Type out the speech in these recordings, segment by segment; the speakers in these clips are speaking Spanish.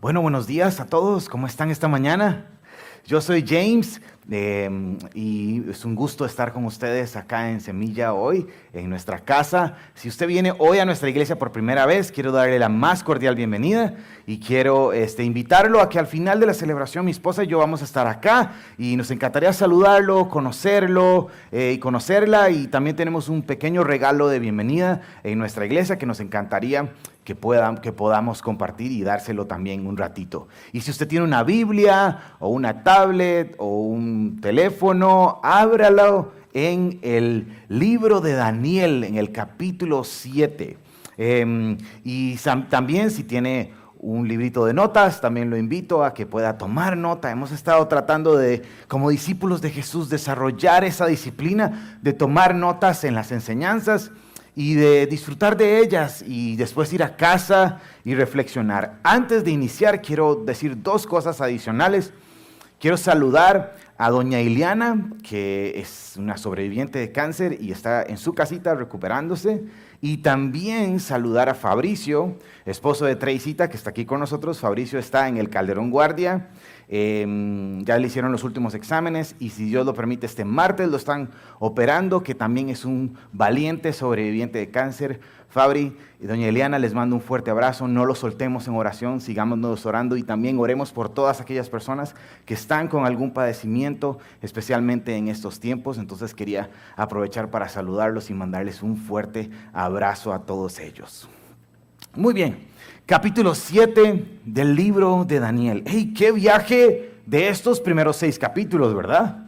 Bueno, buenos días a todos. ¿Cómo están esta mañana? Yo soy James y es un gusto estar con ustedes acá en Semilla hoy, en nuestra casa. Si usted viene hoy a nuestra iglesia por primera vez, quiero darle la más cordial bienvenida y quiero invitarlo a que al final de la celebración mi esposa y yo vamos a estar acá y nos encantaría saludarlo, conocerlo y conocerla, y también tenemos un pequeño regalo de bienvenida en nuestra iglesia que nos encantaría que podamos compartir y dárselo también un ratito. Y si usted tiene una Biblia o una tablet o un teléfono, ábralo en el libro de Daniel, en el capítulo 7. También si tiene un librito de notas, también lo invito a que pueda tomar nota. Hemos estado tratando de, como discípulos de Jesús, desarrollar esa disciplina de tomar notas en las enseñanzas y de disfrutar de ellas y después ir a casa y reflexionar. Antes de iniciar, quiero decir dos cosas adicionales. Quiero saludar a doña Iliana, que es una sobreviviente de cáncer y está en su casita recuperándose. Y también saludar a Fabricio, esposo de Treycita, que está aquí con nosotros. Fabricio está en el Calderón Guardia. Ya le hicieron los últimos exámenes y si Dios lo permite este martes lo están operando, que también es un valiente sobreviviente de cáncer. Fabri y doña Eliana, les mando un fuerte abrazo. No los soltemos en oración, sigámonos orando y también oremos por todas aquellas personas que están con algún padecimiento, especialmente en estos tiempos. Entonces quería aprovechar para saludarlos y mandarles un fuerte abrazo a todos ellos. Muy bien. Capítulo 7 del libro de Daniel. ¡Hey, qué viaje de estos primeros 6 capítulos!, ¿verdad?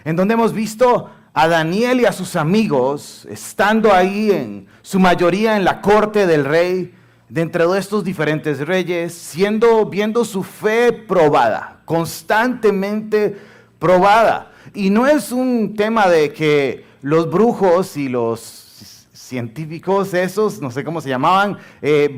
En donde hemos visto a Daniel y a sus amigos estando ahí en su mayoría en la corte del rey, de entre estos diferentes reyes, viendo su fe probada, constantemente probada. Y no es un tema de que los brujos y los científicos esos, no sé cómo se llamaban,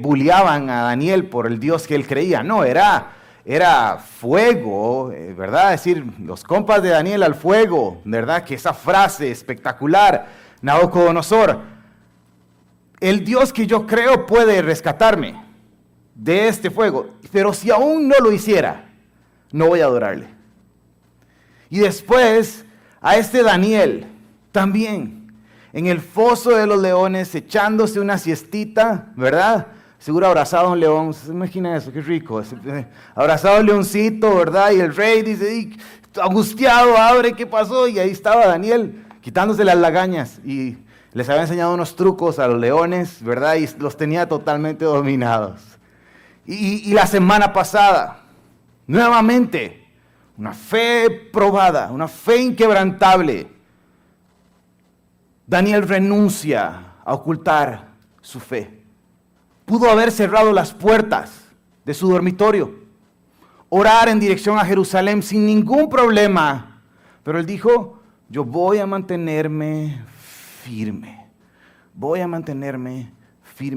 bulleaban a Daniel por el Dios que él creía. No, era fuego, ¿verdad? Es decir, los compas de Daniel al fuego, ¿verdad? Que esa frase espectacular, Nabucodonosor, el Dios que yo creo puede rescatarme de este fuego, pero si aún no lo hiciera, no voy a adorarle. Y después a este Daniel también, en el foso de los leones, echándose una siestita, ¿verdad? Seguro abrazado a un león, ¿se imagina eso? Qué rico, abrazado a un leoncito, ¿verdad? Y el rey dice, angustiado, abre, ¿qué pasó? Y ahí estaba Daniel, quitándose las lagañas, y les había enseñado unos trucos a los leones, ¿verdad? Y los tenía totalmente dominados. Y la semana pasada, nuevamente, una fe probada, una fe inquebrantable. Daniel renuncia a ocultar su fe. Pudo haber cerrado las puertas de su dormitorio, orar en dirección a Jerusalén sin ningún problema, pero él dijo, yo voy a mantenerme firme,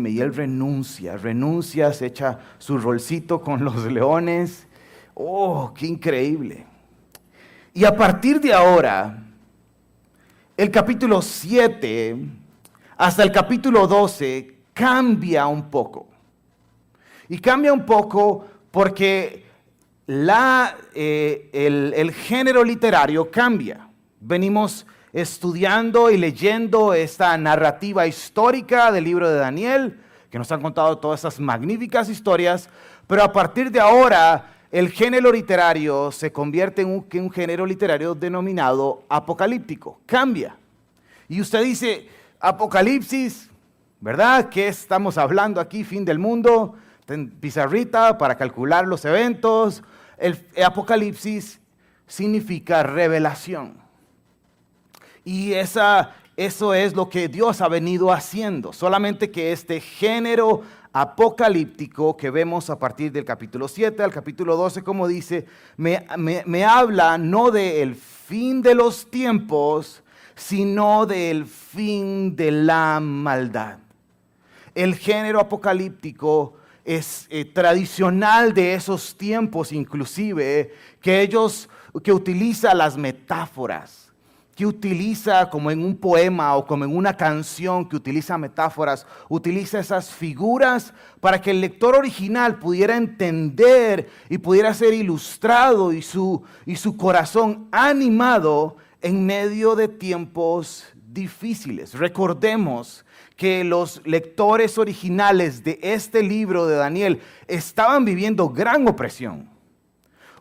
y él renuncia, se echa su rolcito con los leones. ¡Oh, qué increíble! Y a partir de ahora, el capítulo 7 hasta el capítulo 12 cambia un poco. Y cambia un poco porque el género literario cambia. Venimos estudiando y leyendo esta narrativa histórica del libro de Daniel, que nos han contado todas esas magníficas historias, pero a partir de ahora el género literario se convierte en un género literario denominado apocalíptico. Cambia. Y usted dice, Apocalipsis, ¿verdad? ¿Qué estamos hablando aquí? Fin del mundo, pizarrita para calcular los eventos. El Apocalipsis significa revelación. Y eso es lo que Dios ha venido haciendo. Solamente que este género apocalíptico que vemos a partir del capítulo 7 al capítulo 12, como dice, me habla no del fin de los tiempos, sino del fin de la maldad. El género apocalíptico es tradicional de esos tiempos, inclusive, que utiliza las metáforas que utiliza, como en un poema o como en una canción, que utiliza metáforas, utiliza esas figuras para que el lector original pudiera entender y pudiera ser ilustrado y su corazón animado en medio de tiempos difíciles. Recordemos que los lectores originales de este libro de Daniel estaban viviendo gran opresión.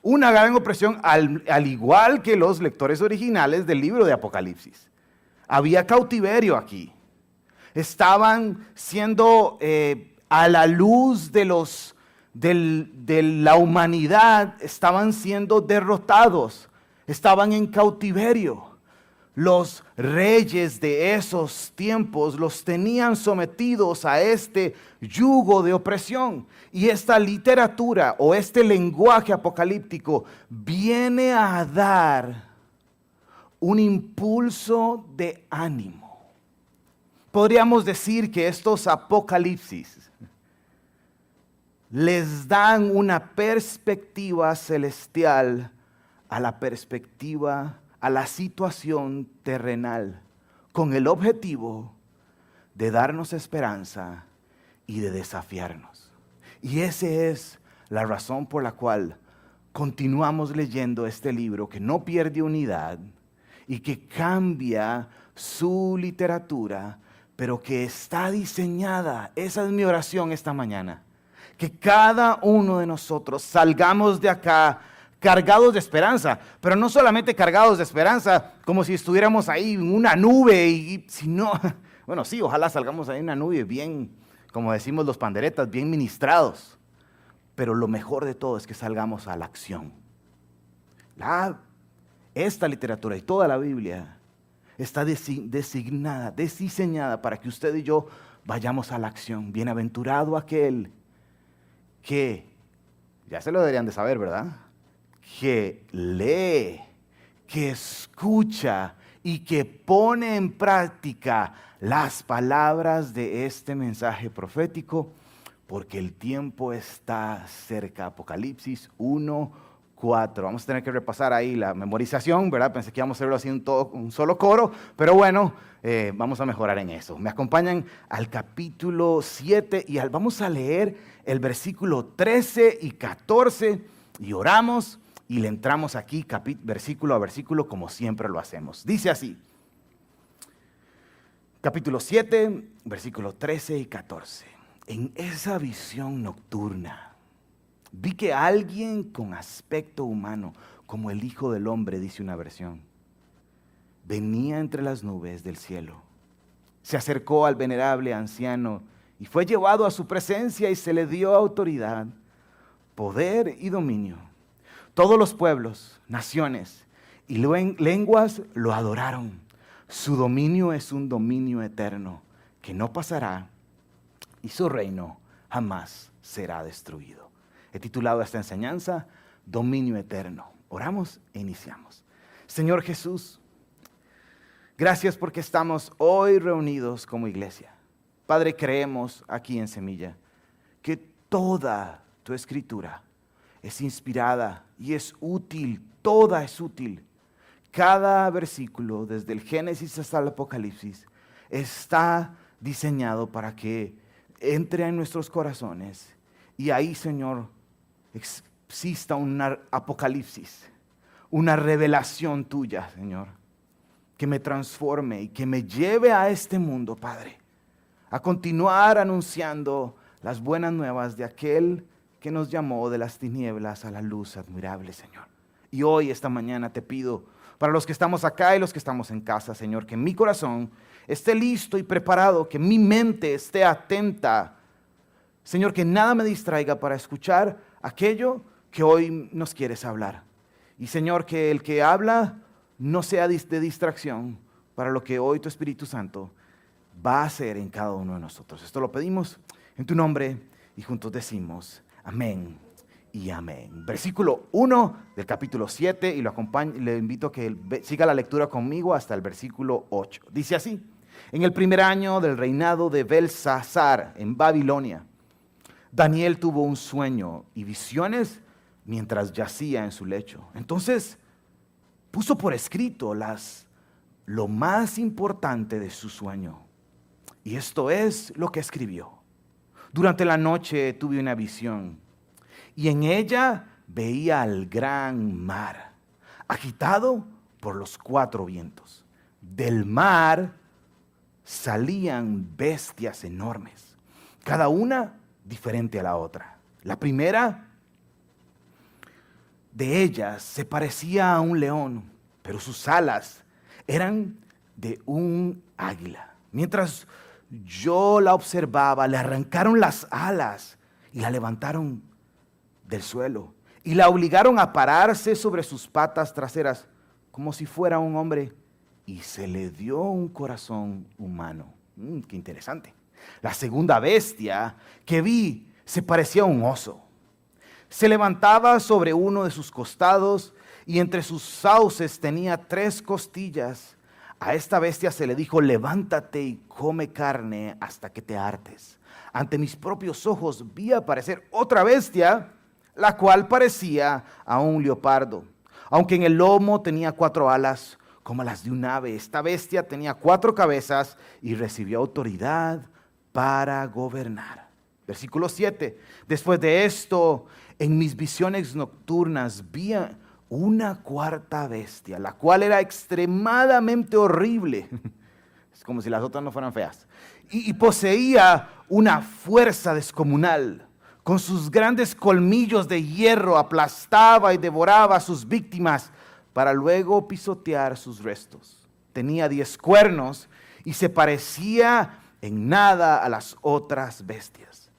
Una gran opresión al igual que los lectores originales del libro de Apocalipsis. Había cautiverio aquí. Estaban siendo a la luz de la humanidad, estaban siendo derrotados, estaban en cautiverio. Los reyes de esos tiempos los tenían sometidos a este yugo de opresión. Y esta literatura o este lenguaje apocalíptico viene a dar un impulso de ánimo. Podríamos decir que estos apocalipsis les dan una perspectiva celestial a la perspectiva, a la situación terrenal, con el objetivo de darnos esperanza y de desafiarnos. Y esa es la razón por la cual continuamos leyendo este libro que no pierde unidad y que cambia su literatura, pero que está diseñada. Esa es mi oración esta mañana. Que cada uno de nosotros salgamos de acá cargados de esperanza, pero no solamente cargados de esperanza, como si estuviéramos ahí en una nube, y si no, bueno, sí, ojalá salgamos ahí en una nube bien, como decimos los panderetas, bien ministrados, pero lo mejor de todo es que salgamos a la acción. Esta literatura y toda la Biblia está diseñada para que usted y yo vayamos a la acción. Bienaventurado aquel que, ya se lo deberían de saber, ¿verdad?, que lee, que escucha y que pone en práctica las palabras de este mensaje profético, porque el tiempo está cerca. Apocalipsis 1:4. Vamos a tener que repasar ahí la memorización, ¿verdad? Pensé que íbamos a hacerlo así un solo coro, pero bueno, vamos a mejorar en eso. Me acompañan al capítulo 7 y vamos a leer el versículo 13 y 14 y oramos. Y le entramos aquí versículo a versículo como siempre lo hacemos. Dice así, capítulo 7, versículos 13 y 14. En esa visión nocturna vi que alguien con aspecto humano, como el Hijo del Hombre, dice una versión, venía entre las nubes del cielo. Se acercó al venerable anciano y fue llevado a su presencia y se le dio autoridad, poder y dominio. Todos los pueblos, naciones y lenguas lo adoraron. Su dominio es un dominio eterno que no pasará y su reino jamás será destruido. He titulado esta enseñanza Dominio Eterno. Oramos e iniciamos. Señor Jesús, gracias porque estamos hoy reunidos como iglesia. Padre, creemos aquí en Semilla que toda tu escritura es inspirada y es útil, toda es útil. Cada versículo, desde el Génesis hasta el Apocalipsis, está diseñado para que entre en nuestros corazones y ahí, Señor, exista un apocalipsis, una revelación tuya, Señor, que me transforme y que me lleve a este mundo, Padre, a continuar anunciando las buenas nuevas de aquel que nos llamó de las tinieblas a la luz admirable, Señor. Y hoy, esta mañana, te pido, para los que estamos acá y los que estamos en casa, Señor, que mi corazón esté listo y preparado, que mi mente esté atenta, Señor, que nada me distraiga para escuchar aquello que hoy nos quieres hablar. Y, Señor, que el que habla no sea de distracción para lo que hoy tu Espíritu Santo va a hacer en cada uno de nosotros. Esto lo pedimos en tu nombre y juntos decimos amén y amén. Versículo 1 del capítulo 7 y le invito a que siga la lectura conmigo hasta el versículo 8. Dice así: en el primer año del reinado de Belsasar en Babilonia, Daniel tuvo un sueño y visiones mientras yacía en su lecho. Entonces puso por escrito las lo más importante de su sueño. Y esto es lo que escribió. Durante la noche tuve una visión y en ella veía al gran mar, agitado por los 4 vientos. Del mar salían bestias enormes, cada una diferente a la otra. La primera de ellas se parecía a un león, pero sus alas eran de un águila. Mientras yo la observaba, le arrancaron las alas y la levantaron del suelo y la obligaron a pararse sobre sus patas traseras como si fuera un hombre, y se le dio un corazón humano. Qué interesante. La segunda bestia que vi se parecía a un oso. Se levantaba sobre uno de sus costados y entre sus sauces tenía 3 costillas. A esta bestia se le dijo: levántate y come carne hasta que te hartes. Ante mis propios ojos vi aparecer otra bestia, la cual parecía a un leopardo, aunque en el lomo tenía 4 alas como las de un ave. Esta bestia tenía 4 cabezas y recibió autoridad para gobernar. Versículo 7. Después de esto, en mis visiones nocturnas vi una 4ª bestia, la cual era extremadamente horrible. Es como si las otras no fueran feas. Y poseía una fuerza descomunal. Con sus grandes colmillos de hierro aplastaba y devoraba a sus víctimas para luego pisotear sus restos. Tenía 10 cuernos y se parecía en nada a las otras bestias.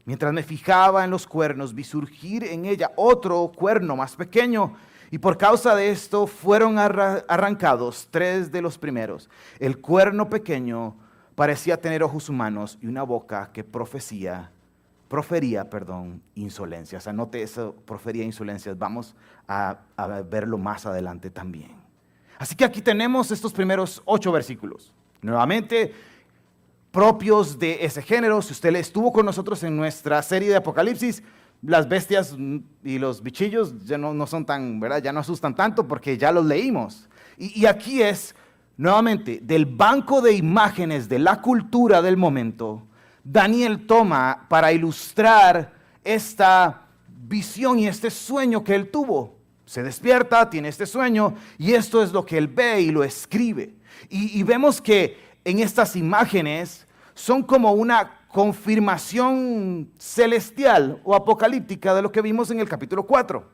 Mientras me fijaba en los cuernos, vi surgir en ella otro cuerno más pequeño, y por causa de esto fueron arrancados 3 de los primeros. El cuerno pequeño parecía tener ojos humanos y una boca que profería insolencias. Anote eso, profería insolencias. Vamos a verlo más adelante también. Así que aquí tenemos estos primeros 8 versículos. Nuevamente, propios de ese género. Si usted estuvo con nosotros en nuestra serie de Apocalipsis, las bestias y los bichillos ya no son tan, ¿verdad? Ya no asustan tanto porque ya los leímos. Y aquí es, nuevamente, del banco de imágenes de la cultura del momento, Daniel toma para ilustrar esta visión y este sueño que él tuvo. Se despierta, tiene este sueño y esto es lo que él ve y lo escribe. Y vemos que en estas imágenes son como una confirmación celestial o apocalíptica de lo que vimos en el capítulo 4.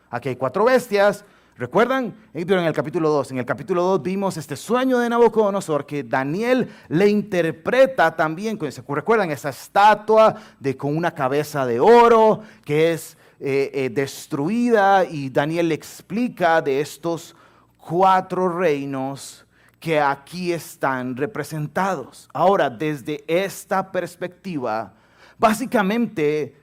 Aquí hay 4 bestias. ¿Recuerdan? Pero en el capítulo 2. En el capítulo 2 vimos este sueño de Nabucodonosor que Daniel le interpreta también. ¿Recuerdan? Esa estatua con una cabeza de oro que es destruida, y Daniel le explica de estos 4 reinos que aquí están representados. Ahora, desde esta perspectiva, básicamente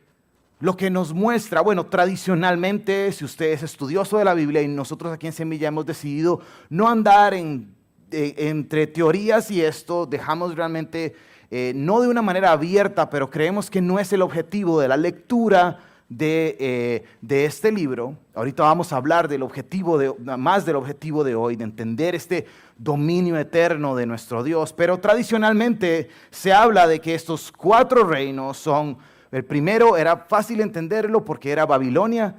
lo que nos muestra, bueno, tradicionalmente, si usted es estudioso de la Biblia, y nosotros aquí en Semilla hemos decidido no andar entre teorías y esto, dejamos realmente, no de una manera abierta, pero creemos que no es el objetivo de la lectura de este libro. Ahorita vamos a hablar del objetivo más del objetivo de hoy, de entender este dominio eterno de nuestro Dios. Pero tradicionalmente se habla de que estos 4 reinos son: el primero era fácil entenderlo porque era Babilonia,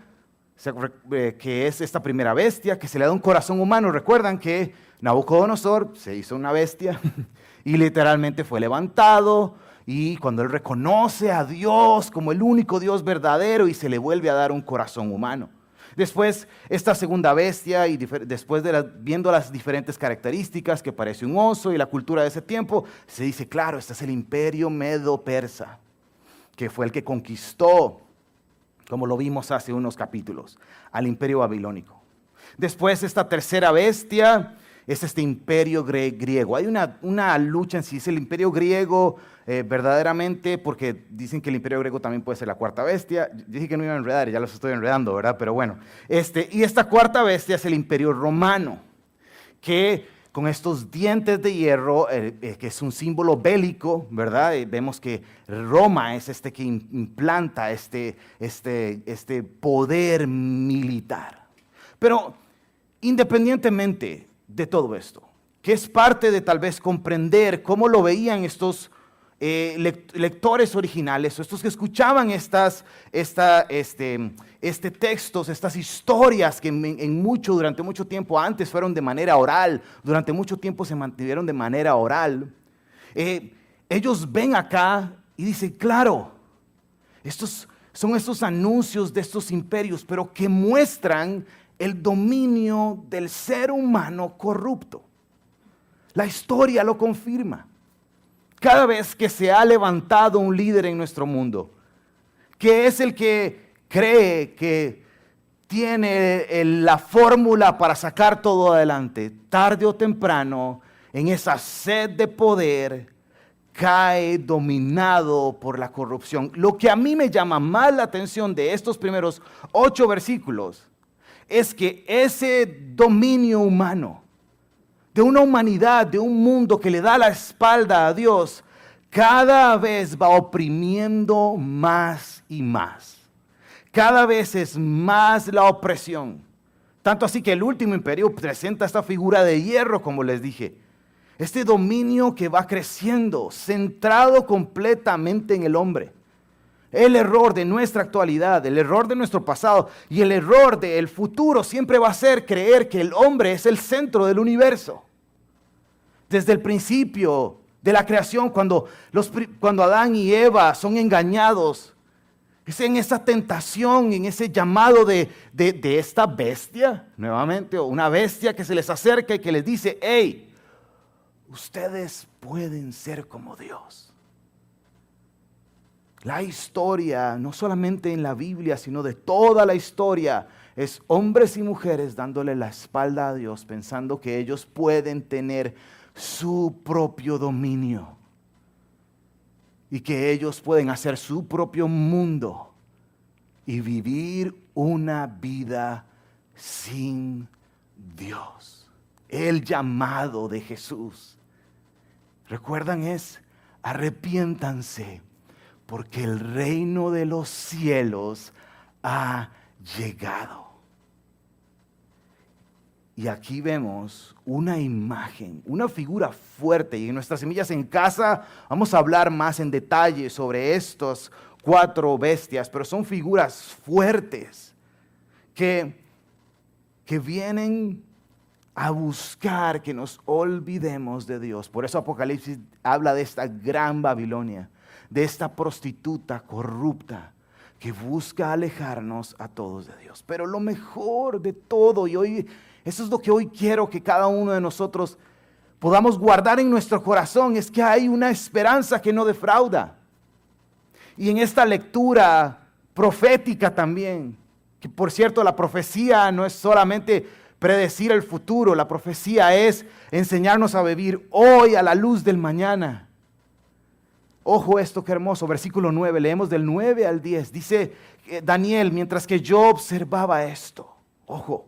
que es esta primera bestia que se le da un corazón humano. Recuerdan que Nabucodonosor se hizo una bestia y literalmente fue levantado, y cuando él reconoce a Dios como el único Dios verdadero, y se le vuelve a dar un corazón humano. Después, esta segunda bestia, y después viendo las diferentes características, que parece un oso y la cultura de ese tiempo, se dice, claro, este es el imperio medo-persa, que fue el que conquistó, como lo vimos hace unos capítulos, al imperio babilónico. Después, esta tercera bestia es este imperio griego. Hay una lucha en sí, es el imperio griego verdaderamente, porque dicen que el imperio griego también puede ser la 4ª bestia. Yo dije que no iba a enredar y ya los estoy enredando, ¿verdad? Pero bueno, y esta 4ª bestia es el imperio romano, que con estos dientes de hierro, que es un símbolo bélico, ¿verdad? Vemos que Roma es este que implanta este poder militar. Pero independientemente de todo esto, que es parte de tal vez comprender cómo lo veían estos lectores originales, o estos que escuchaban textos, estas historias que durante mucho tiempo antes fueron de manera oral, durante mucho tiempo se mantuvieron de manera oral. Ellos ven acá y dicen, claro, son estos anuncios de estos imperios, pero que muestran el dominio del ser humano corrupto. La historia lo confirma. Cada vez que se ha levantado un líder en nuestro mundo, que es el que cree que tiene la fórmula para sacar todo adelante, tarde o temprano, en esa sed de poder, cae dominado por la corrupción. Lo que a mí me llama más la atención de estos primeros 8 versículos es que ese dominio humano, de una humanidad, de un mundo que le da la espalda a Dios, cada vez va oprimiendo más y más. Cada vez es más la opresión. Tanto así que el último imperio presenta esta figura de hierro, como les dije. Este dominio que va creciendo, centrado completamente en el hombre. El error de nuestra actualidad, el error de nuestro pasado y el error del futuro siempre va a ser creer que el hombre es el centro del universo. Desde el principio de la creación, cuando Adán y Eva son engañados, es en esa tentación, en ese llamado de esta bestia, nuevamente, o una bestia que se les acerca y que les dice, hey, ustedes pueden ser como Dios. La historia, no solamente en la Biblia, sino de toda la historia, es hombres y mujeres dándole la espalda a Dios, pensando que ellos pueden tener su propio dominio y que ellos pueden hacer su propio mundo y vivir una vida sin Dios. El llamado de Jesús, ¿recuerdan? Es arrepiéntanse porque el reino de los cielos ha llegado. Y aquí vemos una imagen, una figura fuerte. Y en nuestras semillas en casa vamos a hablar más en detalle sobre estos 4 bestias. Pero son figuras fuertes que vienen a buscar que nos olvidemos de Dios. Por eso Apocalipsis habla de esta gran Babilonia, de esta prostituta corrupta que busca alejarnos a todos de Dios. Pero lo mejor de todo, y hoy eso es lo que hoy quiero que cada uno de nosotros podamos guardar en nuestro corazón, es que hay una esperanza que no defrauda. Y en esta lectura profética también, que por cierto la profecía no es solamente predecir el futuro, la profecía es enseñarnos a vivir hoy a la luz del mañana. Ojo esto, qué hermoso, versículo 9, leemos del 9 al 10, dice Daniel, mientras que yo observaba esto, ojo,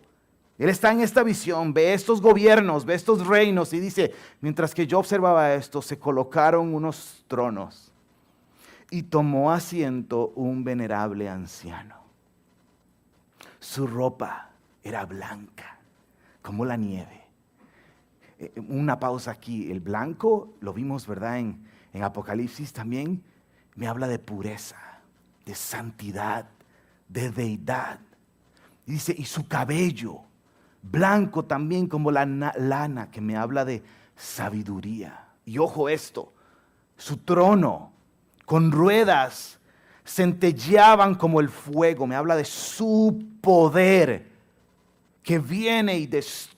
él está en esta visión, ve estos gobiernos, ve estos reinos y dice, mientras que yo observaba esto, se colocaron unos tronos y tomó asiento un venerable anciano. Su ropa era blanca, como la nieve. Una pausa aquí, el blanco, lo vimos, ¿verdad? En Apocalipsis también me habla de pureza, de santidad, de deidad. Dice, y su cabello blanco también como la lana, que me habla de sabiduría. Y ojo esto, su trono con ruedas centelleaban como el fuego, me habla de su poder que viene y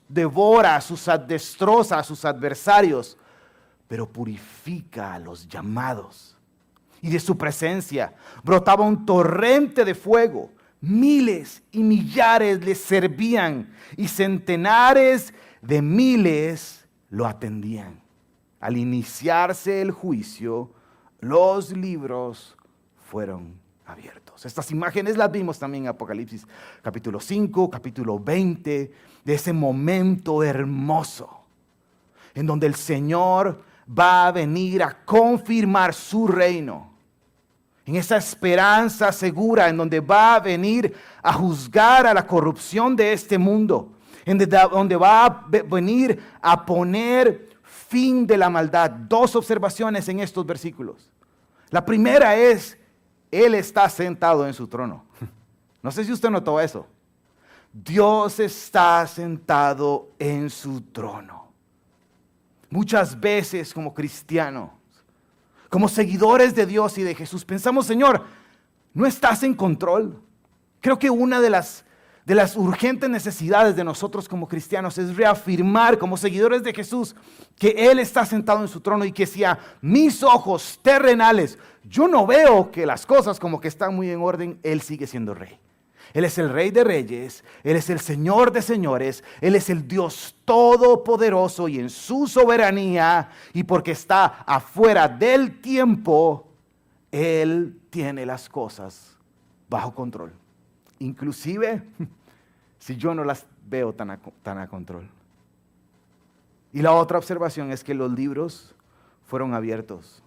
devora, destroza a sus adversarios, pero purifica a los llamados. Y de su presencia brotaba un torrente de fuego. Miles y millares le servían y centenares de miles lo atendían. Al iniciarse el juicio, los libros fueron abiertos. Estas imágenes las vimos también en Apocalipsis capítulo 5, capítulo 20, de ese momento hermoso en donde el Señor va a venir a confirmar su reino. En esa esperanza segura en donde va a venir a juzgar a la corrupción de este mundo donde va a venir a poner fin de la maldad. Dos observaciones en estos versículos. La primera es, Él está sentado en su trono. No sé si usted notó eso. Dios está sentado en su trono. Muchas veces como cristianos, como seguidores de Dios y de Jesús, pensamos, Señor, ¿no estás en control? Creo que una de las urgentes necesidades de nosotros como cristianos es reafirmar como seguidores de Jesús que Él está sentado en su trono y que si a mis ojos terrenales yo no veo que las cosas como que están muy en orden, Él sigue siendo rey. Él es el Rey de Reyes, Él es el Señor de Señores, Él es el Dios Todopoderoso y en su soberanía y porque está afuera del tiempo, Él tiene las cosas bajo control. Inclusive si yo no las veo tan a control. Y la otra observación es que los libros fueron abiertos.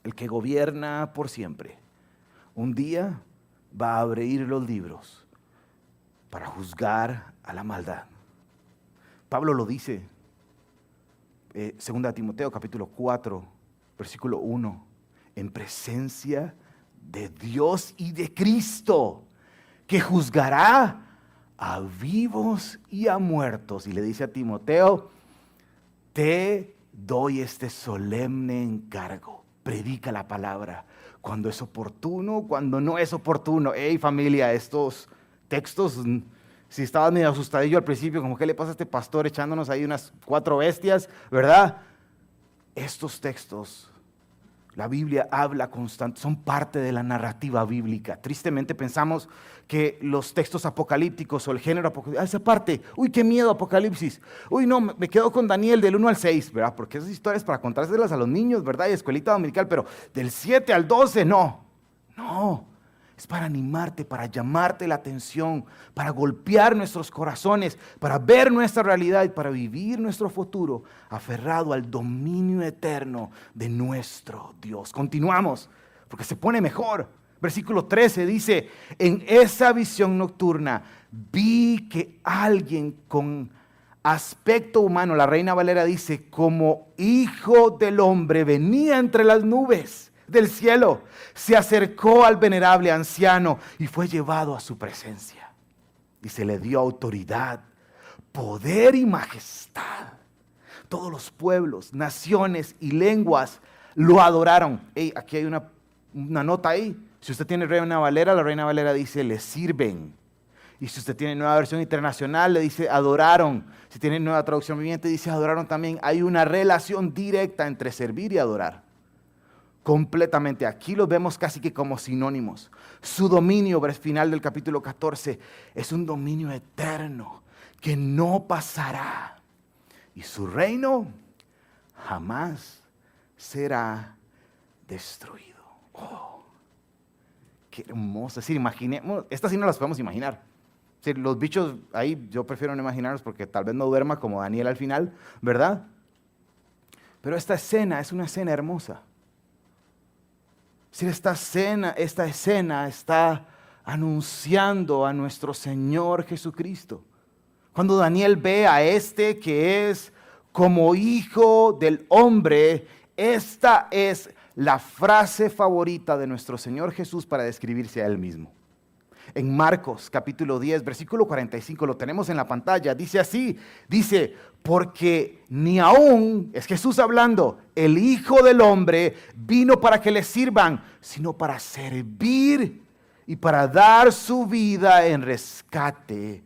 El que gobierna por siempre, un día va a abrir los libros para juzgar a la maldad. Pablo lo dice, 2 Timoteo capítulo 4, versículo 1, en presencia de Dios y de Cristo, que juzgará a vivos y a muertos. Y le dice a Timoteo, te doy este solemne encargo, predica la palabra, cuando es oportuno, cuando no es oportuno. Hey familia, estos textos, si estabas medio asustadillo al principio, como qué le pasa a este pastor echándonos ahí unas 4 bestias, ¿verdad? Estos textos, la Biblia habla constante, son parte de la narrativa bíblica. Tristemente pensamos que los textos apocalípticos o el género apocalíptico, esa parte, uy, qué miedo Apocalipsis, uy, no, me quedo con Daniel del 1 al 6, ¿verdad? Porque esas historias para contárselas a los niños, ¿verdad? Y escuelita dominical, pero del 7 al 12, no, es para animarte, para llamarte la atención, para golpear nuestros corazones, para ver nuestra realidad y para vivir nuestro futuro aferrado al dominio eterno de nuestro Dios. Continuamos, porque se pone mejor. Versículo 13 dice, en esa visión nocturna vi que alguien con aspecto humano, la Reina Valera dice, como hijo del hombre, venía entre las nubes del cielo, se acercó al venerable anciano y fue llevado a su presencia. Y se le dio autoridad, poder y majestad. Todos los pueblos, naciones y lenguas lo adoraron. Hey, aquí hay una nota ahí. Si usted tiene Reina Valera, la Reina Valera dice, le sirven. Y si usted tiene Nueva Versión Internacional, le dice, adoraron. Si tiene Nueva Traducción Viviente, dice, adoraron también. Hay una relación directa entre servir y adorar. Completamente. Aquí los vemos casi que como sinónimos. Su dominio, final del capítulo 14, es un dominio eterno que no pasará. Y su reino jamás será destruido. Oh, qué hermoso. Es decir, imaginemos, estas sí no las podemos imaginar. Es decir, los bichos ahí yo prefiero no imaginarlos porque tal vez no duerma como Daniel al final, ¿verdad? Pero esta escena es una escena hermosa. Si esta escena está anunciando a nuestro Señor Jesucristo. Cuando Daniel ve a este que es como hijo del hombre, esta es la frase favorita de nuestro Señor Jesús para describirse a Él mismo. En Marcos capítulo 10, versículo 45, lo tenemos en la pantalla, dice así, dice, porque ni aún, es Jesús hablando, el Hijo del Hombre vino para que le sirvan, sino para servir y para dar su vida en rescate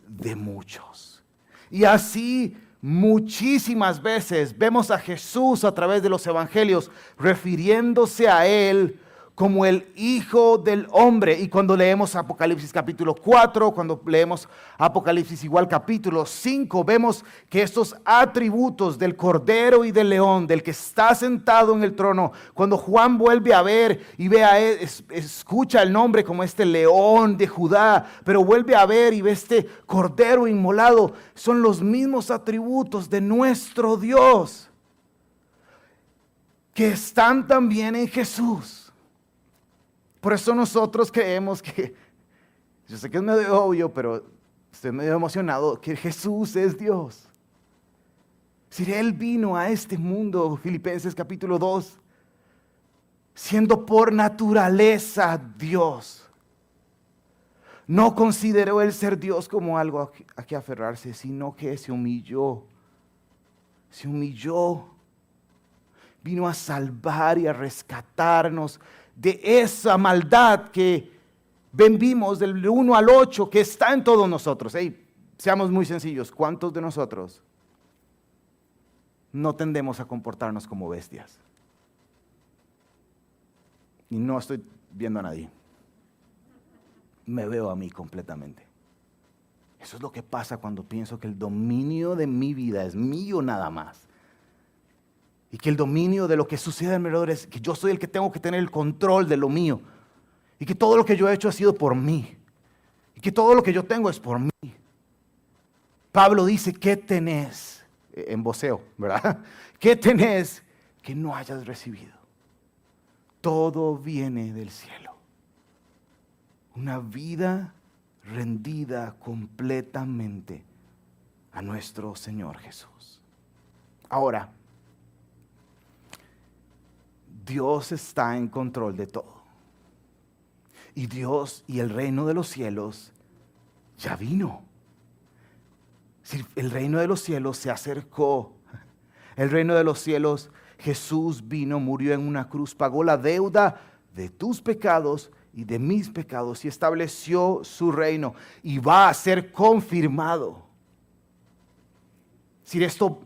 de muchos. Y así muchísimas veces vemos a Jesús a través de los evangelios refiriéndose a Él como el Hijo del Hombre. Y cuando leemos Apocalipsis capítulo 4, cuando leemos Apocalipsis igual capítulo 5, vemos que estos atributos del Cordero y del León, del que está sentado en el trono, cuando Juan vuelve a ver y ve a él, escucha el nombre como este León de Judá, pero vuelve a ver y ve este Cordero inmolado, son los mismos atributos de nuestro Dios que están también en Jesús. Por eso nosotros creemos que, yo sé que es medio obvio, pero estoy medio emocionado, que Jesús es Dios. Si Él vino a este mundo, Filipenses capítulo 2, siendo por naturaleza Dios. No consideró el ser Dios como algo a que aferrarse, sino que se humilló. Se humilló. Vino a salvar y a rescatarnos de esa maldad que vimos del 1 al 8 que está en todos nosotros. Hey, seamos muy sencillos. ¿Cuántos de nosotros no tendemos a comportarnos como bestias? Y no estoy viendo a nadie. Me veo a mí completamente. Eso es lo que pasa cuando pienso que el dominio de mi vida es mío nada más. Y que el dominio de lo que sucede alrededor es que yo soy el que tengo que tener el control de lo mío. Y que todo lo que yo he hecho ha sido por mí. Y que todo lo que yo tengo es por mí. Pablo dice, ¿qué tenés? En voceo, ¿verdad? ¿Qué tenés que no hayas recibido? Todo viene del cielo. Una vida rendida completamente a nuestro Señor Jesús. Ahora, Dios está en control de todo. Y Dios y el reino de los cielos ya vino. El reino de los cielos se acercó. El reino de los cielos, Jesús vino, murió en una cruz, pagó la deuda de tus pecados y de mis pecados y estableció su reino y va a ser confirmado. Si esto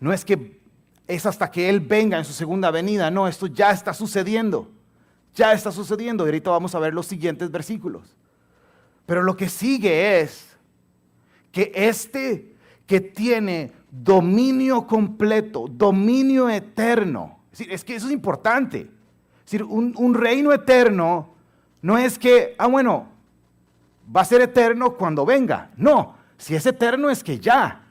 no es que es hasta que Él venga en su segunda venida, no, esto ya está sucediendo. Ya está sucediendo y ahorita vamos a ver los siguientes versículos. Pero lo que sigue es que que tiene dominio completo, dominio eterno, es que eso es importante. Es decir, un reino eterno no es que, bueno, va a ser eterno cuando venga. No, si es eterno es que ya.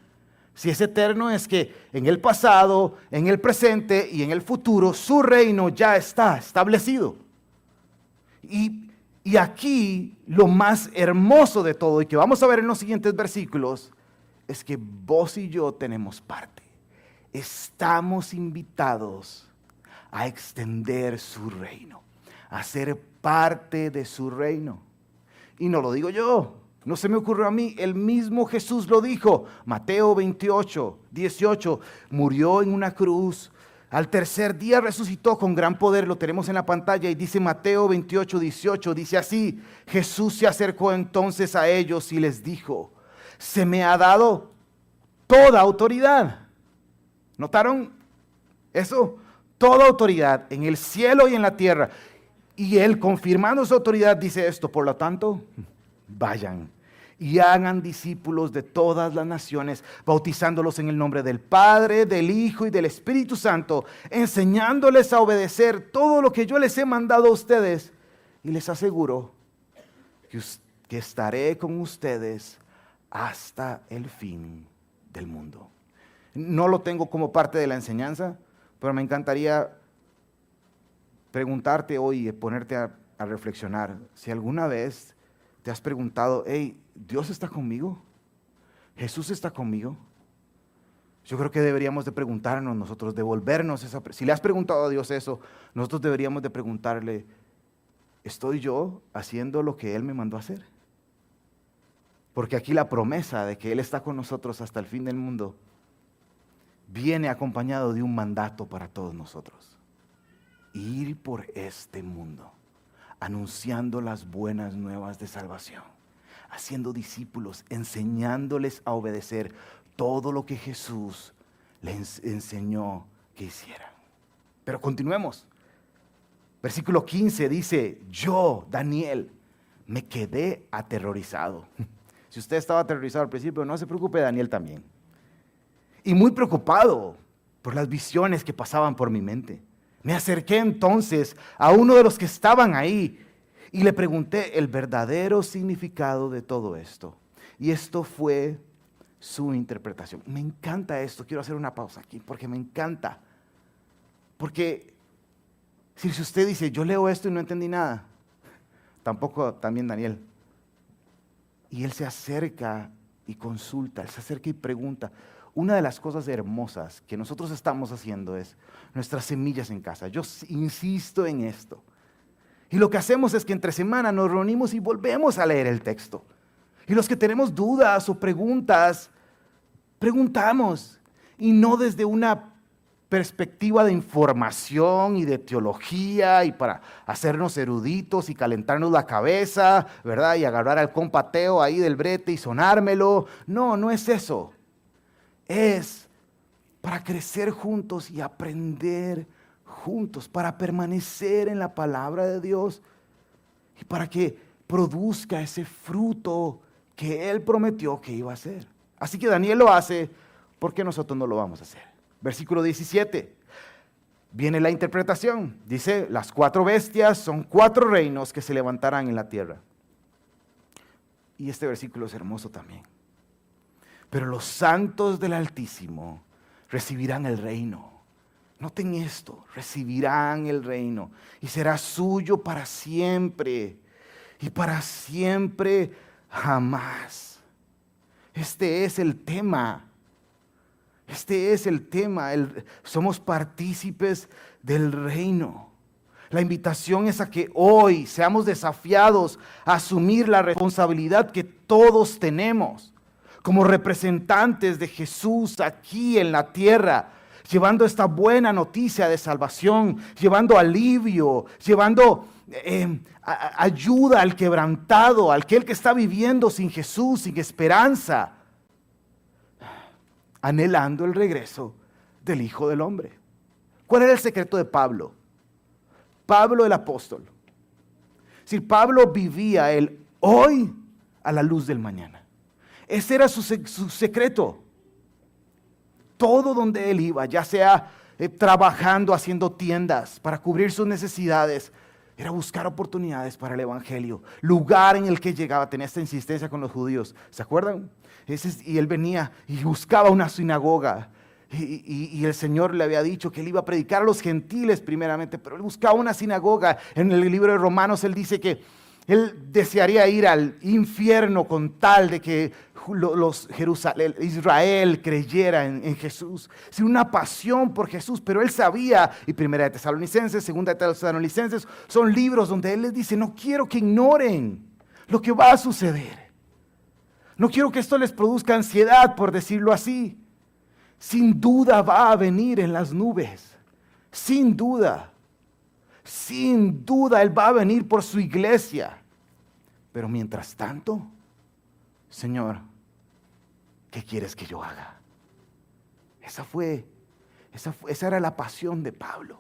Si es eterno es que en el pasado, en el presente y en el futuro, su reino ya está establecido. Y aquí lo más hermoso de todo, y que vamos a ver en los siguientes versículos, es que vos y yo tenemos parte. Estamos invitados a extender su reino, a ser parte de su reino. Y no lo digo yo, no se me ocurrió a mí, el mismo Jesús lo dijo. Mateo 28, 18, murió en una cruz, al tercer día resucitó con gran poder, lo tenemos en la pantalla y dice Mateo 28, 18, dice así: Jesús se acercó entonces a ellos y les dijo, se me ha dado toda autoridad. ¿Notaron eso? Toda autoridad en el cielo y en la tierra. Y Él, confirmando su autoridad, dice esto: por lo tanto, vayan y hagan discípulos de todas las naciones, bautizándolos en el nombre del Padre, del Hijo y del Espíritu Santo, enseñándoles a obedecer todo lo que yo les he mandado a ustedes. Y les aseguro que estaré con ustedes hasta el fin del mundo. No lo tengo como parte de la enseñanza, pero me encantaría preguntarte hoy y ponerte a reflexionar. Si alguna vez te has preguntado, hey, ¿Dios está conmigo? ¿Jesús está conmigo? Yo creo que deberíamos de preguntarnos nosotros, devolvernos esa. Si le has preguntado a Dios eso, nosotros deberíamos de preguntarle, ¿estoy yo haciendo lo que Él me mandó a hacer? Porque aquí la promesa de que Él está con nosotros hasta el fin del mundo viene acompañado de un mandato para todos nosotros. Ir por este mundo, anunciando las buenas nuevas de salvación, haciendo discípulos, enseñándoles a obedecer todo lo que Jesús les enseñó que hicieran. Pero continuemos. Versículo 15 dice, yo, Daniel, me quedé aterrorizado. Si usted estaba aterrorizado al principio, no se preocupe, Daniel también. Y muy preocupado por las visiones que pasaban por mi mente. Me acerqué entonces a uno de los que estaban ahí y le pregunté el verdadero significado de todo esto. Y esto fue su interpretación. Me encanta esto. Quiero hacer una pausa aquí porque me encanta. Porque si usted dice, yo leo esto y no entendí nada, tampoco también Daniel. y él se acerca y consulta, él se acerca y pregunta. Una de las cosas hermosas que nosotros estamos haciendo es nuestras semillas en casa. Yo insisto en esto. Y lo que hacemos es que entre semana nos reunimos y volvemos a leer el texto. Y los que tenemos dudas o preguntas, preguntamos. Y no desde una perspectiva de información y de teología y para hacernos eruditos y calentarnos la cabeza, ¿verdad? Y agarrar al compa Teo ahí del brete y sonármelo. No, no es eso. Es para crecer juntos y aprender juntos, para permanecer en la palabra de Dios y para que produzca ese fruto que Él prometió que iba a hacer. Así que Daniel lo hace, ¿por qué nosotros no lo vamos a hacer? Versículo 17, viene la interpretación. Dice, las 4 bestias son 4 reinos que se levantarán en la tierra. Y este versículo es hermoso también. Pero los santos del Altísimo recibirán el reino. Noten esto, recibirán el reino y será suyo para siempre y para siempre jamás. Este es el tema. Este es el tema. Somos partícipes del reino. La invitación es a que hoy seamos desafiados a asumir la responsabilidad que todos tenemos como representantes de Jesús aquí en la tierra, llevando esta buena noticia de salvación, llevando alivio, llevando ayuda al quebrantado, al que está viviendo sin Jesús, sin esperanza, anhelando el regreso del Hijo del Hombre. ¿Cuál era el secreto de Pablo? Pablo el apóstol. Si Pablo vivía el hoy a la luz del mañana. Ese era su secreto. Todo donde él iba, ya sea trabajando, haciendo tiendas para cubrir sus necesidades, era buscar oportunidades para el evangelio. Lugar en el que llegaba, tenía esta insistencia con los judíos. ¿Se acuerdan? Y él venía y buscaba una sinagoga. Y el Señor le había dicho que él iba a predicar a los gentiles primeramente, pero él buscaba una sinagoga. En el libro de Romanos él dice que él desearía ir al infierno con tal de que Israel creyera en Jesús. Sin una pasión por Jesús, pero él sabía, y Primera de Tesalonicenses, Segunda de Tesalonicenses, son libros donde él les dice, no quiero que ignoren lo que va a suceder. No quiero que esto les produzca ansiedad, por decirlo así. Sin duda va a venir en las nubes. Sin duda. Sin duda Él va a venir por su iglesia. Pero mientras tanto, Señor, ¿qué quieres que yo haga? Esa era la pasión de Pablo.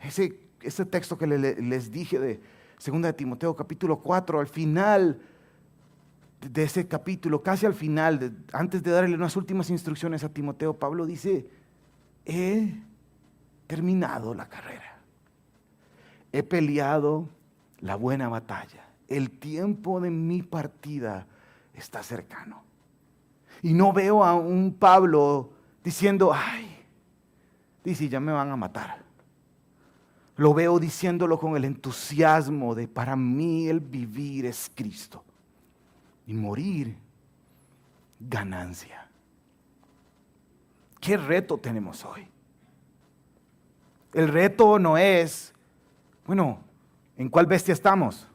Ese texto que les dije de 2 de Timoteo capítulo 4, al final de ese capítulo, casi al final, antes de darle unas últimas instrucciones a Timoteo, Pablo dice, he terminado la carrera. He peleado la buena batalla. El tiempo de mi partida está cercano. Y no veo a un Pablo diciendo, dice, ya me van a matar. Lo veo diciéndolo con el entusiasmo de para mí el vivir es Cristo. Y morir, ganancia. ¿Qué reto tenemos hoy? El reto no es, ¿en cuál bestia estamos?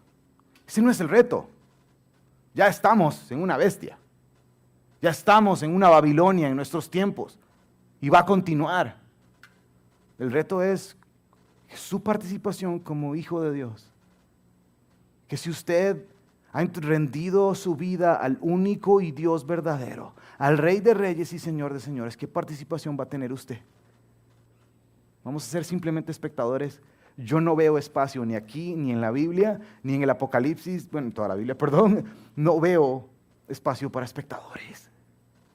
Ese no es el reto. Ya estamos en una bestia. Ya estamos en una Babilonia en nuestros tiempos. Y va a continuar. El reto es su participación como hijo de Dios. Que si usted ha rendido su vida al único y Dios verdadero, al Rey de Reyes y Señor de Señores, ¿qué participación va a tener usted? ¿Vamos a ser simplemente espectadores? Yo no veo espacio ni aquí, ni en la Biblia, ni en el Apocalipsis, en toda la Biblia, perdón, no veo espacio para espectadores.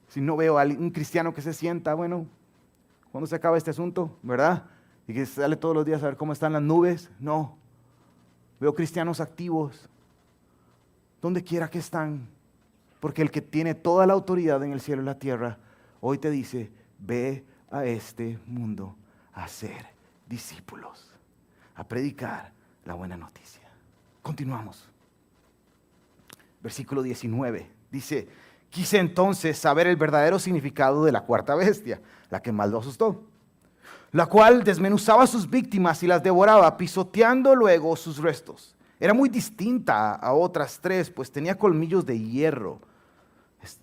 Si no veo a un cristiano que se sienta, ¿cuándo se acaba este asunto? ¿Verdad? Y que sale todos los días a ver cómo están las nubes. No, veo cristianos activos, donde quiera que están, porque el que tiene toda la autoridad en el cielo y la tierra, hoy te dice, ve a este mundo a ser discípulos, a predicar la buena noticia. Continuamos. Versículo 19, dice: quise entonces saber el verdadero significado de la cuarta bestia, la que más lo asustó, la cual desmenuzaba a sus víctimas y las devoraba, pisoteando luego sus restos. Era muy distinta a otras tres, pues tenía colmillos de hierro,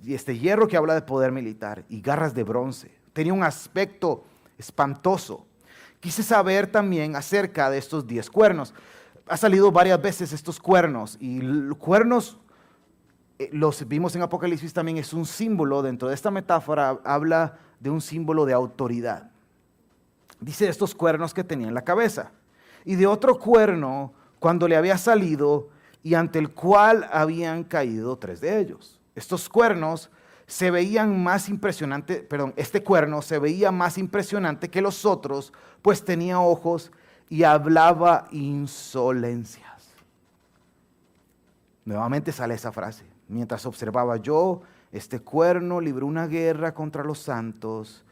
y este hierro que habla de poder militar, y garras de bronce. Tenía un aspecto espantoso. Quise saber también acerca de estos 10 cuernos. Ha salido varias veces estos cuernos, y los cuernos, los vimos en Apocalipsis también, es un símbolo. Dentro de esta metáfora habla de un símbolo de autoridad. Dice de estos cuernos que tenía en la cabeza, y de otro cuerno cuando le había salido, y ante el cual habían caído 3 de ellos. Estos cuernos se veían más impresionantes, este cuerno se veía más impresionante que los otros, pues tenía ojos y hablaba insolencias. Nuevamente sale esa frase: mientras observaba yo, este cuerno libró una guerra contra los santos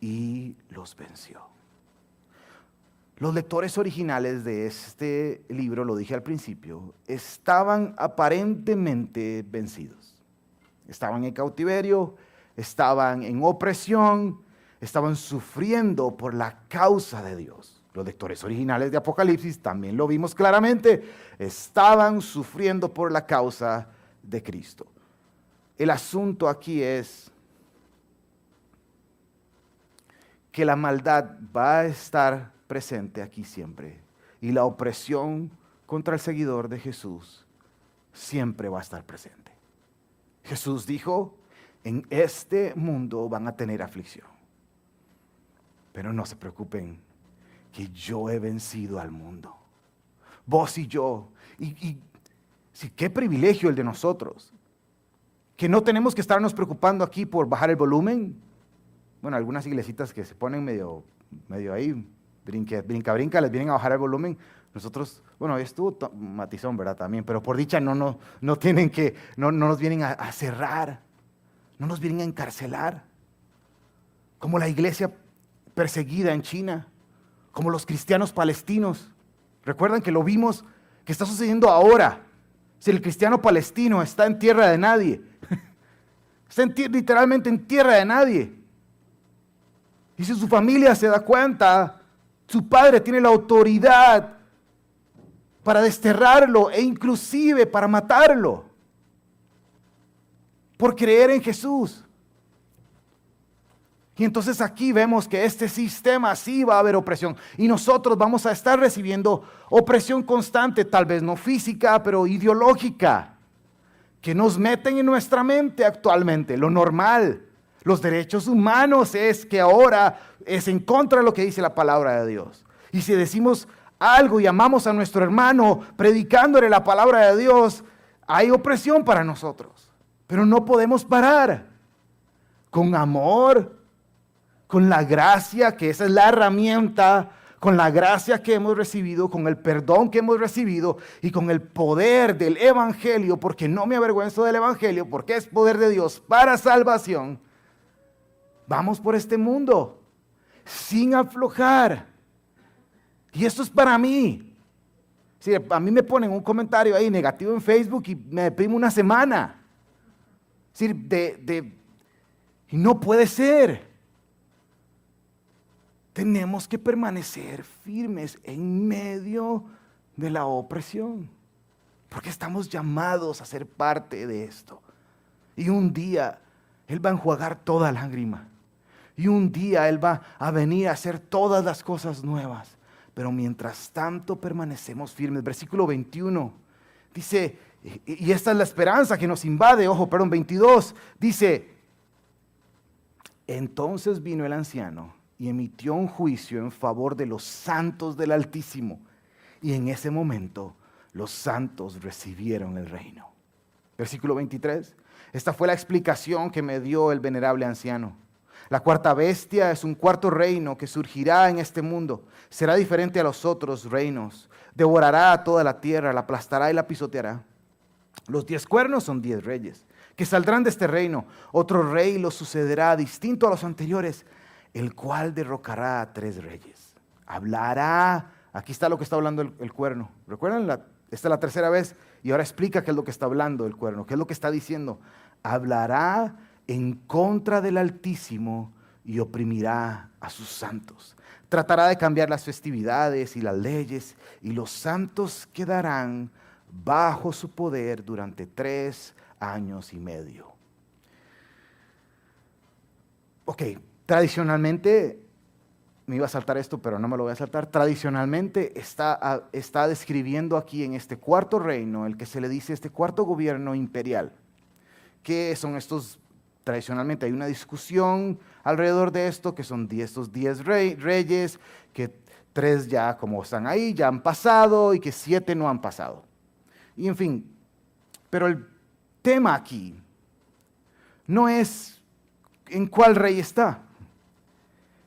y los venció. Los lectores originales de este libro, lo dije al principio, estaban aparentemente vencidos. Estaban en cautiverio, estaban en opresión, estaban sufriendo por la causa de Dios. Los lectores originales de Apocalipsis, también lo vimos claramente, estaban sufriendo por la causa de Cristo. El asunto aquí es que la maldad va a estar presente aquí siempre, y la opresión contra el seguidor de Jesús siempre va a estar presente. Jesús dijo: en este mundo van a tener aflicción, pero no se preocupen, que yo he vencido al mundo. Vos y yo, sí, qué privilegio el de nosotros, que no tenemos que estarnos preocupando aquí por bajar el volumen. Bueno, algunas iglesitas que se ponen medio ahí, brinca, les vienen a bajar el volumen. Nosotros, bueno, estuvo matizón, ¿verdad? También, pero por dicha no nos vienen a cerrar, no nos vienen a encarcelar, como la iglesia perseguida en China, como los cristianos palestinos. Recuerdan que lo vimos, que está sucediendo ahora. Si el cristiano palestino está en tierra de nadie, está literalmente en tierra de nadie. Y si su familia se da cuenta, su padre tiene la autoridad para desterrarlo e inclusive para matarlo por creer en Jesús. Y entonces aquí vemos que este sistema sí va a haber opresión, y nosotros vamos a estar recibiendo opresión constante, tal vez no física, pero ideológica, que nos meten en nuestra mente actualmente. Lo normal, los derechos humanos, es que ahora es en contra de lo que dice la palabra de Dios. Y si decimos algo y amamos a nuestro hermano predicándole la palabra de Dios, hay opresión para nosotros. Pero no podemos parar. Con amor, con la gracia, que esa es la herramienta, con la gracia que hemos recibido, con el perdón que hemos recibido y con el poder del evangelio, porque no me avergüenzo del evangelio, porque es poder de Dios para salvación. Vamos por este mundo sin aflojar. Y esto es para mí. Si a mí me ponen un comentario ahí negativo en Facebook y me deprimo una semana. Y no puede ser. Tenemos que permanecer firmes en medio de la opresión, porque estamos llamados a ser parte de esto. Y un día Él va a enjuagar toda lágrima. Y un día Él va a venir a hacer todas las cosas nuevas. Pero mientras tanto permanecemos firmes. Versículo 21 dice, y esta es la esperanza que nos invade. 22 dice: entonces vino el anciano y emitió un juicio en favor de los santos del Altísimo. Y en ese momento los santos recibieron el reino. Versículo 23. Esta fue la explicación que me dio el venerable anciano. La cuarta bestia es un cuarto reino que surgirá en este mundo. Será diferente a los otros reinos. Devorará a toda la tierra, la aplastará y la pisoteará. Los 10 cuernos son 10 reyes que saldrán de este reino. Otro rey los sucederá, distinto a los anteriores, el cual derrocará a 3 reyes. Hablará. Aquí está lo que está hablando el cuerno. ¿Recuerdan Esta es la tercera vez y ahora explica qué es lo que está hablando el cuerno, qué es lo que está diciendo. Hablará en contra del Altísimo y oprimirá a sus santos. Tratará de cambiar las festividades y las leyes, y los santos quedarán bajo su poder durante 3 años y medio. Ok, tradicionalmente, me iba a saltar esto, pero no me lo voy a saltar. Tradicionalmente está describiendo aquí en este cuarto reino, el que se le dice este cuarto gobierno imperial. ¿Qué son estos? Tradicionalmente hay una discusión alrededor de esto, que son estos 10 reyes, que 3 ya como están ahí, ya han pasado, y que 7 no han pasado. Y en fin, pero el tema aquí no es en cuál rey está.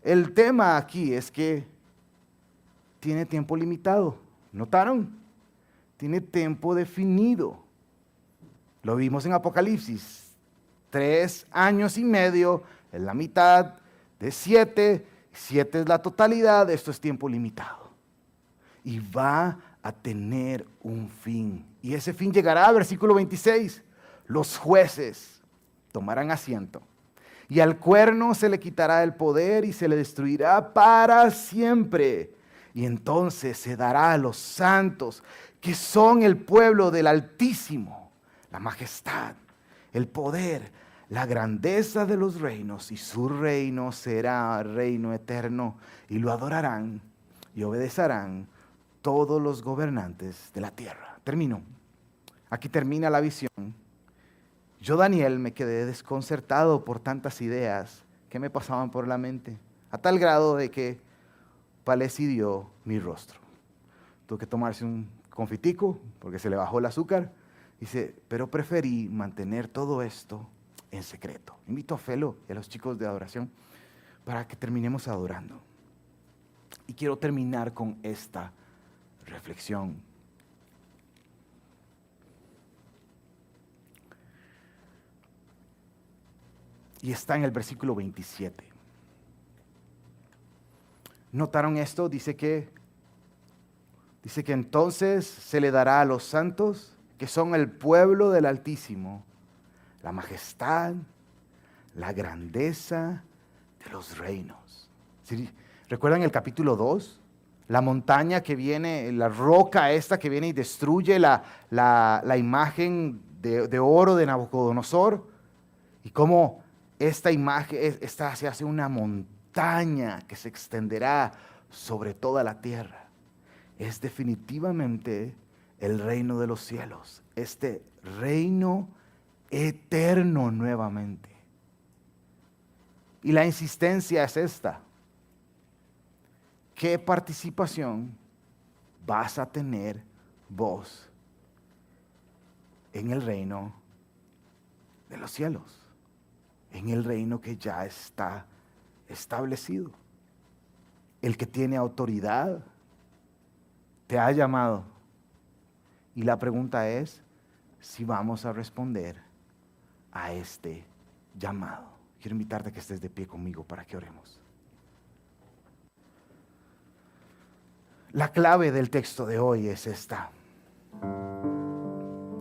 El tema aquí es que tiene tiempo limitado. ¿Notaron? Tiene tiempo definido. Lo vimos en Apocalipsis. 3 años y medio es la mitad de 7. 7 es la totalidad. Esto es tiempo limitado. Y va a tener un fin. Y ese fin llegará, versículo 26. Los jueces tomarán asiento. Y al cuerno se le quitará el poder y se le destruirá para siempre. Y entonces se dará a los santos, que son el pueblo del Altísimo, la majestad, el poder, la grandeza de los reinos, y su reino será reino eterno, y lo adorarán y obedecerán todos los gobernantes de la tierra. Termino. Aquí termina la visión. Yo, Daniel, me quedé desconcertado por tantas ideas que me pasaban por la mente, a tal grado de que palidecció mi rostro. Tuve que tomarse un confitico porque se le bajó el azúcar. Dice, pero preferí mantener todo esto en secreto. Invito a Felo y a los chicos de adoración para que terminemos adorando. Y quiero terminar con esta reflexión. Y está en el versículo 27. ¿Notaron esto? Dice que entonces se le dará a los santos, que son el pueblo del Altísimo, la majestad, la grandeza de los reinos. ¿Sí? ¿Recuerdan el capítulo 2? La montaña que viene, la roca esta que viene y destruye la imagen de oro de Nabucodonosor. Y cómo esta imagen, se hace una montaña que se extenderá sobre toda la tierra. Es definitivamente el reino de los cielos, este reino eterno nuevamente. Y la insistencia es esta: ¿qué participación vas a tener vos en el reino de los cielos? En el reino que ya está establecido. El que tiene autoridad te ha llamado. Y la pregunta es si vamos a responder a este llamado. Quiero invitarte a que estés de pie conmigo para que oremos. La clave del texto de hoy es esta.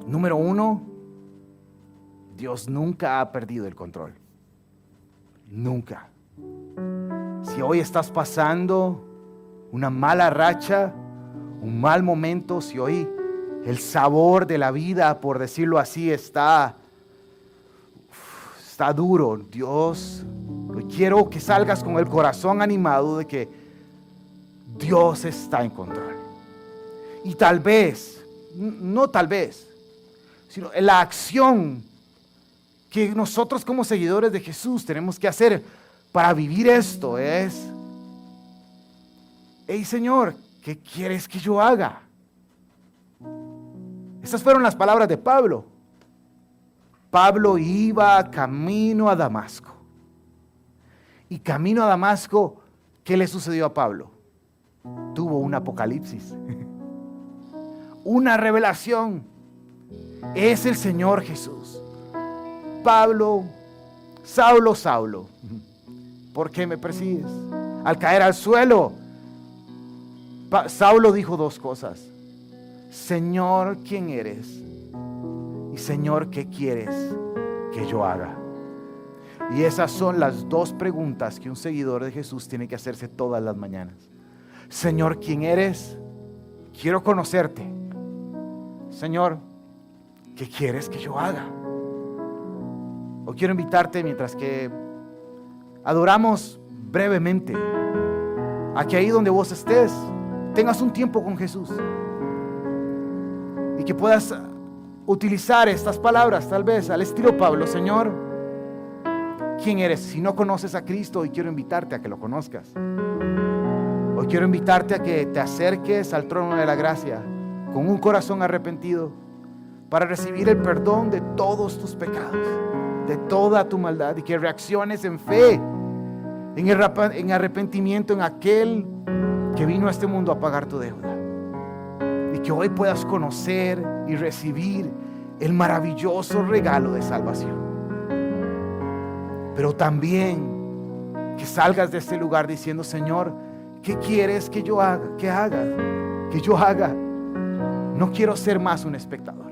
Número 1, Dios nunca ha perdido el control. Nunca. Si hoy estás pasando una mala racha, un mal momento, si hoy el sabor de la vida, por decirlo así, está duro, Dios, quiero que salgas con el corazón animado de que Dios está en control. Y tal vez, no tal vez, sino la acción que nosotros como seguidores de Jesús tenemos que hacer para vivir esto es: hey Señor, ¿qué quieres que yo haga? Estas fueron las palabras de Pablo. Pablo iba camino a Damasco. Y camino a Damasco, ¿qué le sucedió a Pablo? Tuvo un apocalipsis. Una revelación. Es el Señor Jesús. Pablo, Saulo, Saulo, ¿por qué me persigues? Al caer al suelo, Saulo dijo 2 cosas. Señor, ¿quién eres? Y Señor, ¿qué quieres que yo haga? Y esas son las dos preguntas que un seguidor de Jesús tiene que hacerse todas las mañanas. Señor, ¿quién eres? Quiero conocerte. Señor, ¿qué quieres que yo haga? O quiero invitarte, mientras que adoramos brevemente, a que ahí donde vos estés tengas un tiempo con Jesús y que puedas utilizar estas palabras tal vez al estilo Pablo. Señor, ¿quién eres? Si no conoces a Cristo, hoy quiero invitarte a que lo conozcas. Hoy quiero invitarte a que te acerques al trono de la gracia con un corazón arrepentido para recibir el perdón de todos tus pecados, de toda tu maldad, y que reacciones en fe, en arrepentimiento en aquel que vino a este mundo a pagar tu deuda. Y que hoy puedas conocer y recibir el maravilloso regalo de salvación. Pero también que salgas de este lugar diciendo: Señor, ¿qué quieres que yo haga? Que yo haga. No quiero ser más un espectador.